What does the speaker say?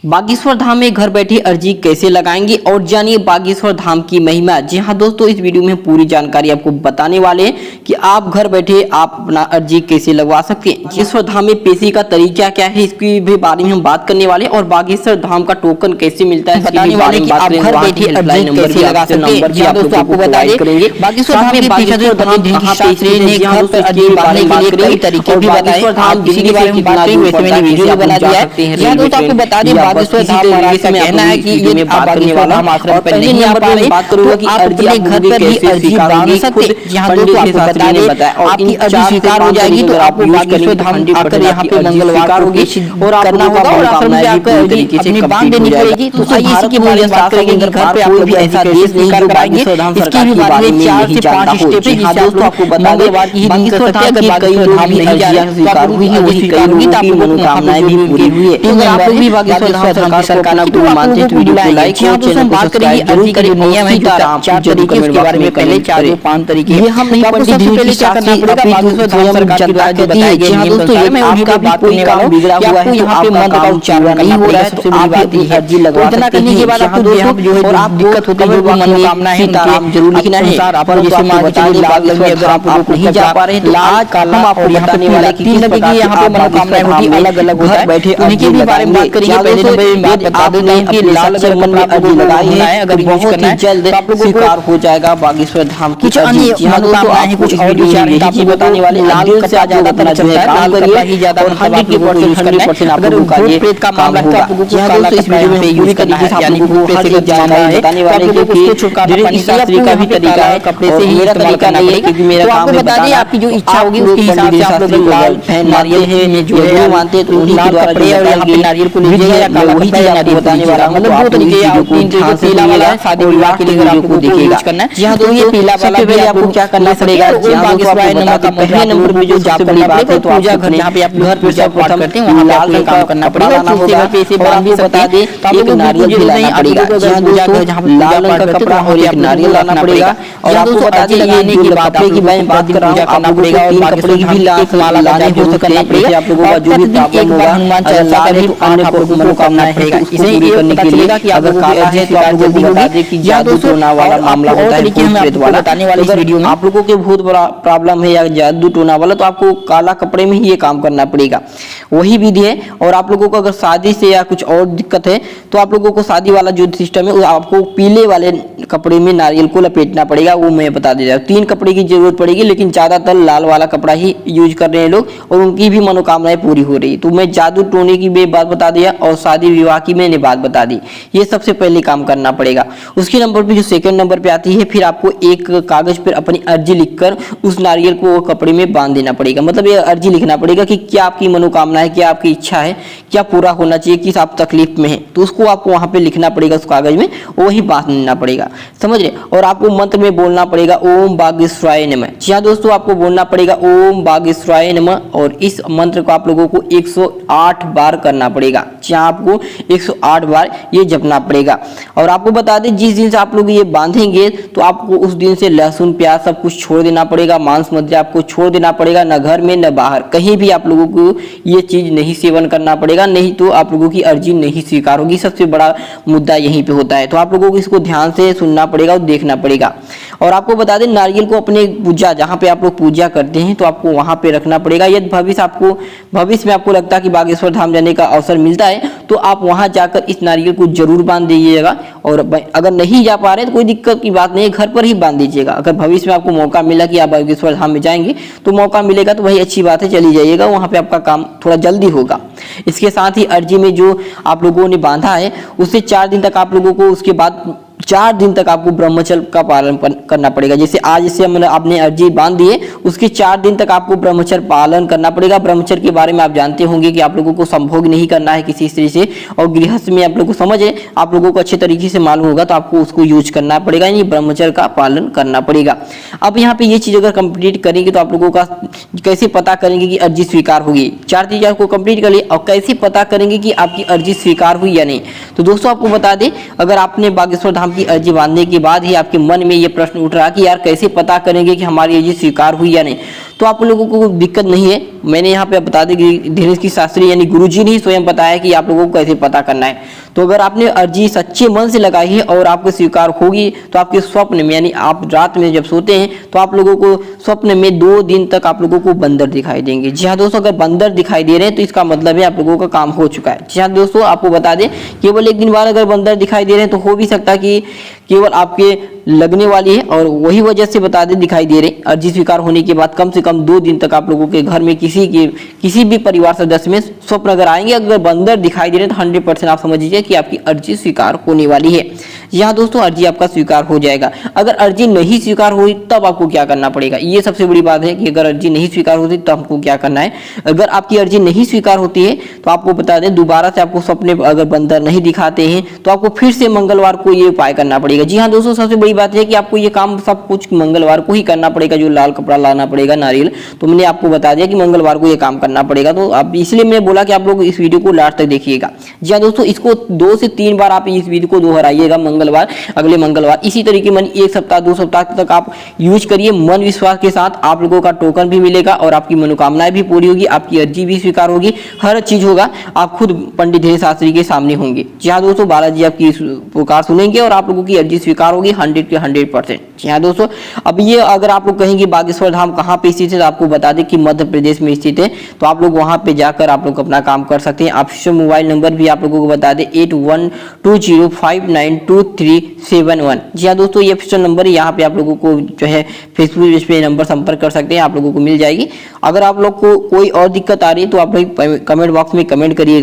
बागेश्वर धाम में घर बैठे अर्जी कैसे लगाएंगे और जानिए बागेश्वर धाम की महिमा। जी हाँ दोस्तों, इस वीडियो में पूरी जानकारी आपको बताने वाले हैं कि आप घर बैठे आप अपना अर्जी कैसे लगवा सकते हैं। बागेश्वर धाम में पैसे का तरीका क्या है, इसकी भी बारे में हम बात करने वाले और बागेश्वर धाम का टोकन कैसे मिलता है बताने वाले कि आप घर बैठे अर्जी कैसे लगा सकते हैं। जी हाँ दोस्तों, आपको बता दें बागेश्वर धाम में बागेश्वर धाम ने घर पर अर्जी लगाने के लिए कई तरीके भी बताए। आप दिल्ली के बारे में बात करें वैसे मैंने वीडियो बना दिया है। जी हाँ दोस्तों, आपको बता दें बागेश्वर धाम का कहना है कि ये बात करने वाला हम आश्रम पर नहीं आ पा रहे, बात करूंगा कि अर्जी आप घर पर भी अर्जी बांध सकते हैं। यहाँ दोस्तों आपको बता दें आपकी अर्जी स्वीकार हो जाएगी तो आपको बागेश्वर धाम आकर यहाँ पे मंगलवार होगी और करना होगा और आश्रम में आकर अर्जी अपनी बांध देनी पड़ेगी। तो आइए इसकी बारे में बात करेंगे कि घर पे आप कोई भी ऐसा देश स्वीकार कराएंगे, इसकी भी बारे में 4 से 5 स्टेप है जिसे दोस्तों आपको बता दें मंगलवार धाम की बागेश्वर धाम नहीं जा रहे तो आप भी वही स्वीकार होगी तो आपको मनोकामनाएं भी पूरी हुई है। तो आप लोग भी बागेश्वर धाम सरकार की तो मानते हैं तो वीडियो को लाइक किया। तो हम बात करेंगे अर्जी का जो नियम है, 4 तरीके उसके बारे में पहले 4 से 5 तरीके ये हम नहीं पंडित जी पहले क्या करना पड़ेगा बागेश्वर धाम सरकार की तरफ से बताया गया नियम अनुसार मैं उन्हीं का बात करने वाला हूं। बिगड़ा हुआ है यहाँ पे मंत्र का उच्चारण नहीं हो रहा है, सबसे बड़ी बात ये अर्जी लगवा इतना करने के बाद आपको दोस्तों जो है और आप दिक्कत होती है वो मनोकामना है सीताराम जरूर लिखना है। पर जैसे मान लीजिए बागेश्वर अगर आप लोग नहीं जा पा रहे तो आज काला हम आपको बताने वाले कि 3 लगेगी यहाँ पे मनोकामनाएं होती अलग अलग होता है बैठे उन्हीं के भी बारे में बात करेंगे। पहले नंबर में बात बता दूं कि लाल मन में अर्जी लगाई है अगर बहुत ही जल्द आप लोगों को स्वीकार हो जाएगा बागेश्वर धाम की। कुछ अन्य मनोकामनाएं हैं, कुछ और विचार हैं आपको बताने वाले। लाल से ज्यादा तरह चलता है, लाल कपड़ा ही ज्यादा मतलब 100% आप लोगों का ये प्रेत का मामला है तो आप लोगों को काला कपड़ा यहाँ पे यूज करना है यानी वो प्रेत की जानकारी बताने वाले क्योंकि छुटकारा पाने का भी तरीका है कपड़े से ही इस्तेमाल करना है क्योंकि मेरा काम है। बता दें आपकी जो इच्छा होगी उसके हिसाब से आप लोग लाल नारियल है जो है मानते तो उन्हीं के द्वारा और यहाँ पे नारियल को लीजिएगा या काला कपड़ा या नारियल बताने वाला मतलब 2 तरीके या 3 तरीके पीला वाला है शादी विवाह के लिए अगर आपको देखिएगा करना है। जी हाँ दोस्तों, ये पीला वाला भी आपको क्या करना पड़ेगा बागेश्वर नंबर का पहले नंबर पे जो सबसे बड़ी बात है तो पूजा घर जहाँ पे आप घर पूजा पाठ करते हैं वहाँ पे आपको काम करना पड़ेगा। तुलसी पे इसे बांध भी बता दें एक नारियल भी लाना पड़ेगा। जी हाँ दोस्तों, जहाँ पे लाल रंग का कपड़ा और एक नारियल लाना पड़ेगा और आपको बता दें लगाने की कपड़े की मैं बात कर रहा हूँ करना पड़ेगा और कपड़े की भी माला लाने हो सकना पड़ेगा। आप लोगों का जो भी प्रॉब्लम होगा हनुमान चालीसा का भी अन्य आप लोगों को मनोकामना पड़ेगा इसे ये करने के लिए कि अगर काला है तो आप जल्दी बता दें कि जादू टोना वाला मामला होता है भूत प्रेत वाला बताने वाले इस वीडियो में आप लोगों के बहुत बड़ा प्रॉब्लम है या जादू टोना वाला तो आपको काला कपड़े में ही ये काम करना पड़ेगा, वही विधि है। और आप लोगों को अगर शादी से या कुछ और दिक्कत है तो आप लोगों को शादी वाला जो सिस्टम है आपको पीले वाले कपड़े में नारियल को लपेटना पड़ेगा, वो मैं बता दे रहा हूँ। 3 कपड़े की जरूरत पड़ेगी लेकिन ज्यादातर लाल वाला कपड़ा ही यूज कर रहे हैं लोग और उनकी भी मनोकामनाएं पूरी हो रही है। तो मैं जादू टोने की भी बात बता दिया और शादी विवाह की मैंने बात बता दी, ये सबसे पहले काम करना पड़ेगा। उसके नंबर पे जो सेकंड नंबर पे आती है फिर आपको एक कागज पर अपनी अर्जी लिखकर उस नारियल को कपड़े में बांध देना पड़ेगा। मतलब ये अर्जी लिखना पड़ेगा कि क्या आपकी मनोकामना है, क्या आपकी इच्छा है, क्या पूरा होना चाहिए, किस आप तकलीफ में है तो उसको आपको वहां पे लिखना पड़ेगा उस कागज में, वही बांध देना पड़ेगा, समझ रहे। और आपको मंत्र में बोलना पड़ेगा ओम बागेश्वराय नमः। जी हाँ दोस्तों, आपको बोलना पड़ेगा ओम बागेश्वराय नमः और इस मंत्र को आप लोगों को 108 बार करना पड़ेगा। जहाँ आपको 108 बार ये जपना पड़ेगा। और आपको बता दें जिस दिन से आप लोग ये बांधेंगे तो आपको उस दिन से लहसुन प्याज सब कुछ छोड़ देना पड़ेगा, मांस मदिरा आपको छोड़ देना पड़ेगा, न घर में न बाहर कहीं भी आप लोगों को ये चीज नहीं सेवन करना पड़ेगा, नहीं तो आप लोगों की अर्जी नहीं स्वीकार होगी। सबसे बड़ा मुद्दा यहीं पे होता है तो आप लोगों को इसको ध्यान से सुनना पड़ेगा और देखना पड़ेगा। और आपको बता दें नारियल को अपने पूजा जहाँ पे आप लोग पूजा करते हैं तो आपको वहां पे रखना पड़ेगा। यदि भविष्य में आपको लगता है कि बागेश्वर धाम जाने का अवसर मिलता है तो आप वहां जाकर इस नारियल को जरूर बांध दीजिएगा। और अगर नहीं जा पा रहे तो कोई दिक्कत की बात नहीं है, घर पर ही बांध दीजिएगा। अगर भविष्य में आपको मौका मिला कि आप बागेश्वर धाम में जाएंगे तो मौका मिलेगा तो वही अच्छी बात है, चली जाइएगा, वहां पे आपका काम थोड़ा जल्दी होगा। इसके साथ ही अर्जी में जो आप लोगों ने बांधा है उससे 4 दिन तक आप लोगों को उसके बाद 4 दिन तक आपको ब्रह्मचर्य का पालन करना पड़ेगा। जैसे आज से आपने अर्जी बांध दी है उसके 4 दिन तक आपको ब्रह्मचर्य पालन करना पड़ेगा। ब्रह्मचर्य के बारे में आप जानते होंगे कि आप लोगों को संभोग नहीं करना है किसी स्त्री से और गृहस्थ में आप लोगों को समझ है, आप लोगों को अच्छे तरीके से मालूम होगा तो आपको उसको यूज करना पड़ेगा, यानी ब्रह्मचर्य का पालन करना पड़ेगा। अब यहाँ पे ये चीज अगर कंप्लीट करेंगे तो आप लोगों का कैसे पता करेंगे कि अर्जी स्वीकार होगी। 4 चीज आपको कंप्लीट कर ली और कैसे पता करेंगे कि आपकी अर्जी स्वीकार हुई या नहीं। तो दोस्तों आपको बता दें अगर आपने बागेश्वर धाम की अर्जी बांधने के बाद ही आपके मन में ये प्रश्न उठ रहा कि यार कैसे पता करेंगे कि हमारी अर्जी स्वीकार हुई या नहीं, तो तो आप लोगों को दिक्कत नहीं है। मैंने यहाँ पे बता दें कि धीरेश की शास्त्री यानी गुरुजी ने ही स्वयं बताया कि आप लोगों को कैसे पता करना है। तो अगर आपने अर्जी सच्चे मन से लगाई है और आपको स्वीकार होगी तो आपके स्वप्न में यानी आप रात में जब सोते हैं तो आप लोगों को स्वप्न में 2 दिन तक आप लोगों को बंदर दिखाई देंगे। जी हाँ दोस्तों, अगर बंदर दिखाई दे रहे हैं तो इसका मतलब है आप लोगों का काम हो चुका है। जी हाँ दोस्तों, आपको बता दें केवल एक दिन बाद अगर बंदर दिखाई दे रहे हैं तो हो भी सकता है कि केवल आपके लगने वाली है और वही वजह से बता दें दिखाई दे रहे। अर्जी स्वीकार होने के बाद कम से कम 2 दिन तक आप लोगों के घर में किसी भी परिवार सदस्य में स्वप्न अगर आएंगे, अगर बंदर दिखाई दे रहे हैं तो 100% आप समझ लीजिए कि आपकी अर्जी स्वीकार होने वाली है। यहाँ दोस्तों अर्जी आपका स्वीकार हो जाएगा। अगर अर्जी नहीं स्वीकार हुई तब आपको क्या करना पड़ेगा, ये सबसे बड़ी बात है कि अगर अर्जी नहीं स्वीकार होती तो आपको क्या करना है। अगर आपकी अर्जी नहीं स्वीकार होती है तो आपको बता दें दोबारा से आपको सपने अगर बंदर नहीं दिखाते हैं तो आपको फिर से मंगलवार को ये उपाय करना पड़ेगा। जी हाँ दोस्तों, सबसे बड़ी बात है कि आपको ये काम सब कुछ मंगलवार को ही करना पड़ेगा। जो लाल कपड़ा लाना पड़ेगा, नारियल, तो मैंने आपको बता दिया कि मंगलवार को ये काम करना पड़ेगा। तो अब इसलिए मैंने बोला कि आप लोग इस वीडियो को लास्ट तक देखिएगा। जी हाँ दोस्तों, इसको 2 से 3 बार आप इस वीडियो को दोहराइएगा मंगलवार, अगले मंगलवार, इसी तरीके मन 1 सप्ताह 2 सप्ताह तक आप यूज करिए मन विश्वास के साथ। आप लोगों का टोकन भी मिलेगा और आपकी मनोकामनाएं भी पूरी होगी, आपकी अर्जी भी स्वीकार होगी, हर चीज होगा। आप खुद पंडित धीरेश शास्त्री के सामने होंगे। जी हाँ दोस्तों, बालाजी आपकी पुकार सुनेंगे और आप लोगों की अर्जी स्वीकार होगी 100 के 100%। जी हाँ दोस्तों, अब ये अगर आप लोग कहेंगे बागेश्वर धाम कहाँ पे स्थित है तो आपको बता दें कि मध्य प्रदेश में स्थित है। तो आप लोग वहां पे जाकर आप लोग अपना काम कर सकते हैं। ऑफिशियल मोबाइल नंबर भी आप लोगों को बता दें 8120592371। जी हाँ दोस्तों, ये ऑफिशियल नंबर है। यहाँ पे आप लोगों को जो है फेसबुक पे नंबर संपर्क कर सकते हैं, आप लोगों को मिल जाएगी। अगर आप लोग को कोई और दिक्कत आ रही है तो आप लोग कमेंट बॉक्स में कमेंट करिएगा।